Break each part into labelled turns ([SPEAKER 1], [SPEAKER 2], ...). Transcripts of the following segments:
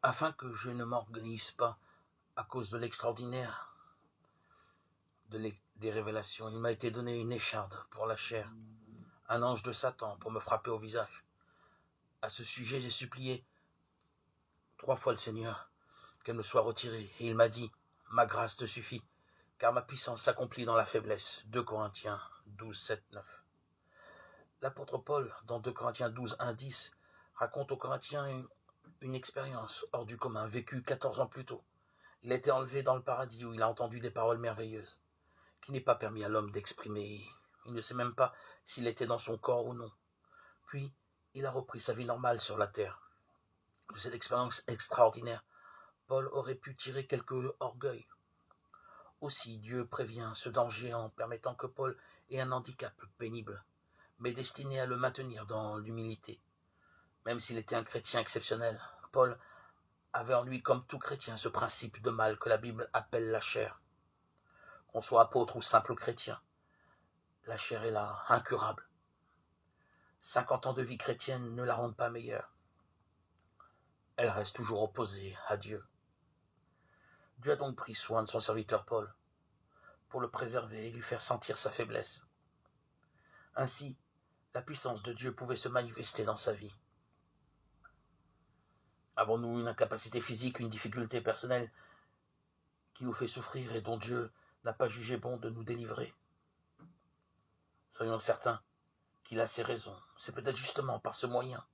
[SPEAKER 1] afin que je ne m'organise pas à cause de l'extraordinaire des révélations. Il m'a été donné une écharde pour la chair, un ange de Satan pour me frapper au visage. À ce sujet, j'ai supplié 3 fois le Seigneur qu'elle me soit retirée, et il m'a dit, ma grâce te suffit, car ma puissance s'accomplit dans la faiblesse. 2 Corinthiens 12, 7, 9. L'apôtre Paul, dans 2 Corinthiens 12, 1, 10, raconte aux Corinthiens une expérience hors du commun, vécue 14 ans plus tôt. Il a été enlevé dans le paradis où il a entendu des paroles merveilleuses, qui n'est pas permis à l'homme d'exprimer. Il ne sait même pas s'il était dans son corps ou non. Puis, il a repris sa vie normale sur la terre. De cette expérience extraordinaire, Paul aurait pu tirer quelque orgueil. Aussi, Dieu prévient ce danger en permettant que Paul ait un handicap pénible, mais destiné à le maintenir dans l'humilité. Même s'il était un chrétien exceptionnel, Paul avait en lui, comme tout chrétien, ce principe de mal que la Bible appelle la chair. Qu'on soit apôtre ou simple chrétien, la chair est là, incurable. 50 ans de vie chrétienne ne la rendent pas meilleure. Elle reste toujours opposée à Dieu. Dieu a donc pris soin de son serviteur Paul pour le préserver et lui faire sentir sa faiblesse. Ainsi, la puissance de Dieu pouvait se manifester dans sa vie. Avons-nous une incapacité physique, une difficulté personnelle qui nous fait souffrir et dont Dieu n'a pas jugé bon de nous délivrer? Soyons certains qu'il a ses raisons. C'est peut-être justement par ce moyen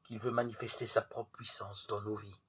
[SPEAKER 1] qu'il veut manifester sa propre puissance dans nos vies.